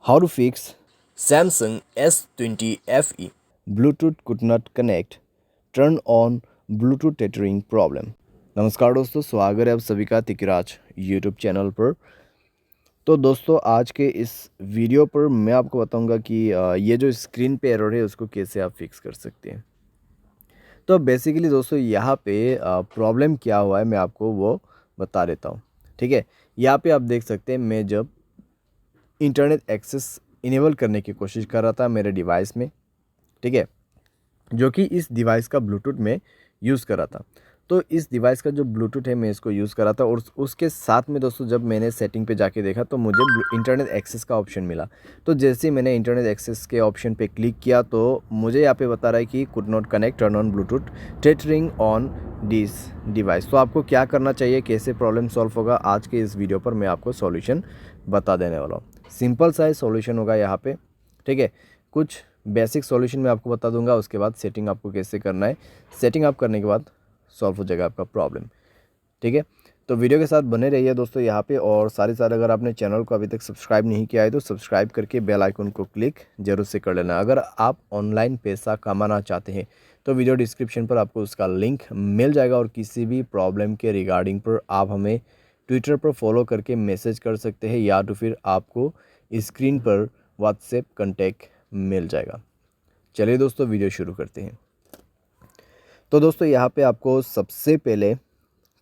How to fix Samsung S20 FE. Bluetooth could not connect, turn on Bluetooth tethering problem। नमस्कार दोस्तों, स्वागत है आप सभी का तिकराज यूट्यूब चैनल पर। तो दोस्तों आज के इस वीडियो पर मैं आपको बताऊंगा कि ये जो स्क्रीन पे एरर है उसको कैसे आप फिक्स कर सकते हैं। तो बेसिकली दोस्तों यहाँ पे प्रॉब्लम क्या हुआ है मैं आपको वो बता देता हूँ। ठीक है, यहाँ पे आप देख सकते हैं मैं जब इंटरनेट एक्सेस इनेबल करने की कोशिश कर रहा था मेरे डिवाइस में, ठीक है, जो कि इस डिवाइस का ब्लूटूथ में यूज़ कर रहा था। तो इस डिवाइस का जो ब्लूटूथ है मैं इसको यूज़ कर रहा था और उसके साथ में दोस्तों जब मैंने सेटिंग पे जाके देखा तो मुझे इंटरनेट एक्सेस का ऑप्शन मिला। तो जैसे ही मैंने इंटरनेट एक्सेस के ऑप्शन पे क्लिक किया तो मुझे यहाँ पे बता रहा है कि could not connect, turn on Bluetooth tethering on this device. तो आपको क्या करना चाहिए, कैसे प्रॉब्लम सॉल्व होगा, आज के इस वीडियो पर मैं आपको सॉल्यूशन बता देने वाला हूँ। सिंपल सा सॉल्यूशन होगा यहाँ पे, ठीक है। कुछ बेसिक सॉल्यूशन मैं आपको बता दूंगा, उसके बाद सेटिंग आपको कैसे करना है। सेटिंग आप करने के बाद सॉल्व हो जाएगा आपका प्रॉब्लम, ठीक है। तो वीडियो के साथ बने रहिए दोस्तों यहाँ पे, और साथ अगर आपने चैनल को अभी तक सब्सक्राइब नहीं किया है तो सब्सक्राइब करके बेल आइकन को क्लिक जरूर से कर लेना। अगर आप ऑनलाइन पैसा कमाना चाहते हैं तो वीडियो डिस्क्रिप्शन पर आपको उसका लिंक मिल जाएगा, और किसी भी प्रॉब्लम के रिगार्डिंग पर आप हमें ट्विटर पर फॉलो करके मैसेज कर सकते हैं, या तो फिर आपको स्क्रीन पर व्हाट्सएप कॉन्टैक्ट मिल जाएगा। चलिए दोस्तों वीडियो शुरू करते हैं। तो दोस्तों यहाँ पे आपको सबसे पहले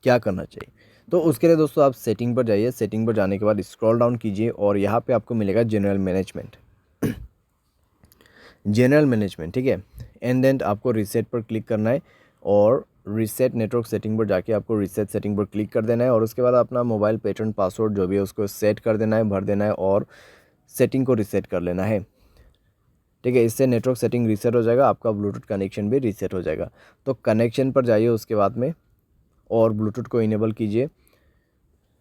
क्या करना चाहिए, तो उसके लिए दोस्तों आप सेटिंग पर जाइए। सेटिंग पर जाने के बाद स्क्रॉल डाउन कीजिए और यहाँ पे आपको मिलेगा जनरल मैनेजमेंट। जनरल मैनेजमेंट, ठीक है। एंड देन आपको रीसेट पर क्लिक करना है और रीसेट नेटवर्क सेटिंग पर जाके आपको रीसेट सेटिंग पर क्लिक कर देना है, और उसके बाद अपना मोबाइल पैटर्न पासवर्ड जो भी है उसको सेट कर देना है, भर देना है और सेटिंग को रीसेट कर लेना है, ठीक है। इससे नेटवर्क सेटिंग रीसेट हो जाएगा, आपका ब्लूटूथ कनेक्शन भी रीसेट हो जाएगा। तो कनेक्शन पर जाइए उसके बाद में और ब्लूटूथ को इनेबल कीजिए,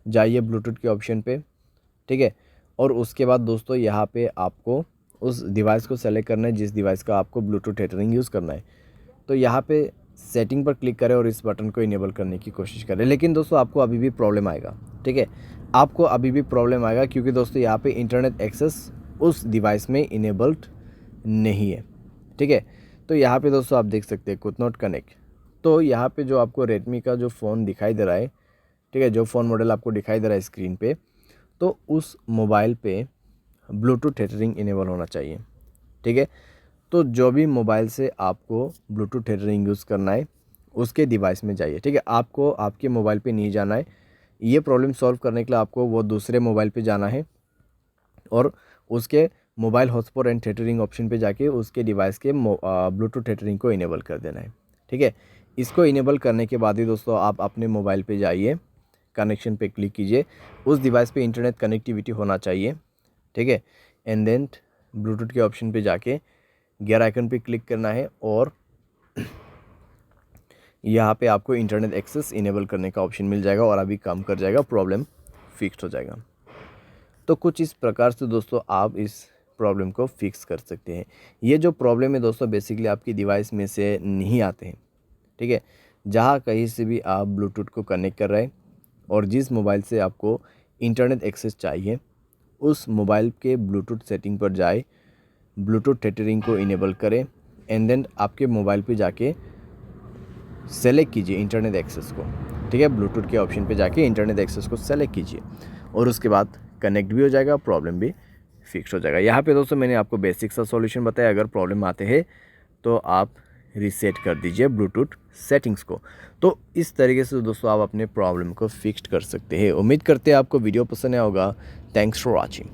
जाइए ब्लूटूथ के ऑप्शन पे, ठीक है। और उसके बाद दोस्तों यहाँ पे आपको उस डिवाइस को सेलेक्ट करना है जिस डिवाइस का आपको ब्लूटूथ टेथरिंग यूज़ करना है। तो यहाँ पे सेटिंग पर क्लिक करें और इस बटन को इनेबल करने की कोशिश करें। लेकिन दोस्तों आपको अभी भी प्रॉब्लम आएगा, ठीक है, आपको अभी भी प्रॉब्लम आएगा, क्योंकि दोस्तों यहाँ पे इंटरनेट एक्सेस उस डिवाइस में इनेबल्ड नहीं है, ठीक है। तो यहाँ पे दोस्तों आप देख सकते हैं कुड नॉट कनेक्ट। तो यहाँ पे जो आपको रेडमी का जो फ़ोन दिखाई दे रहा है, ठीक है, जो फ़ोन मॉडल आपको दिखाई दे रहा है स्क्रीन पे, तो उस मोबाइल पे ब्लूटूथ टेथरिंग इनेबल होना चाहिए, ठीक है। तो जो भी मोबाइल से आपको ब्लूटूथ टेथरिंग यूज़ करना है उसके डिवाइस में जाइए, ठीक है। आपको आपके मोबाइल पे नहीं जाना है, ये प्रॉब्लम सॉल्व करने के लिए आपको वो दूसरे मोबाइल पे जाना है और उसके mobile hotspot and tethering option पे जाके उसके डिवाइस के ब्लूटूथ टेथरिंग को इनेबल कर देना है, ठीक है। इसको इनेबल करने के बाद ही दोस्तों आप अपने मोबाइल पे जाइए, कनेक्शन पे क्लिक कीजिए, उस डिवाइस पे इंटरनेट कनेक्टिविटी होना चाहिए, ठीक है। एंड देन ब्लूटूथ के ऑप्शन पे जाके गियर आइकन पे क्लिक करना है और यहाँ पे आपको इंटरनेट एक्सेस इनेबल करने का ऑप्शन मिल जाएगा और अभी काम कर जाएगा, प्रॉब्लम फिक्स हो जाएगा। तो कुछ इस प्रकार से दोस्तों आप इस प्रॉब्लम को फिक्स कर सकते हैं। ये जो प्रॉब्लम है दोस्तों बेसिकली आपकी डिवाइस में से नहीं आते हैं, ठीक है। जहाँ कहीं से भी आप ब्लूटूथ को कनेक्ट कर रहे हैं और जिस मोबाइल से आपको इंटरनेट एक्सेस चाहिए उस मोबाइल के ब्लूटूथ सेटिंग पर जाए, ब्लूटूथ टेथरिंग को इनेबल करें एंड देन आपके मोबाइल पे जाके सेलेक्ट कीजिए इंटरनेट एक्सेस को, ठीक है। ब्लूटूथ के ऑप्शन पे जाके इंटरनेट एक्सेस को सेलेक्ट कीजिए और उसके बाद कनेक्ट भी हो जाएगा, प्रॉब्लम भी फिक्स हो जाएगा। यहाँ पे दोस्तों मैंने आपको बेसिक सा सॉल्यूशन बताया। अगर प्रॉब्लम आते हैं तो आप रीसेट कर दीजिए ब्लूटूथ सेटिंग्स को। तो इस तरीके से दोस्तों आप अपने प्रॉब्लम को फिक्स कर सकते हैं। उम्मीद करते हैं आपको वीडियो पसंद आया होगा। Thanks for watching.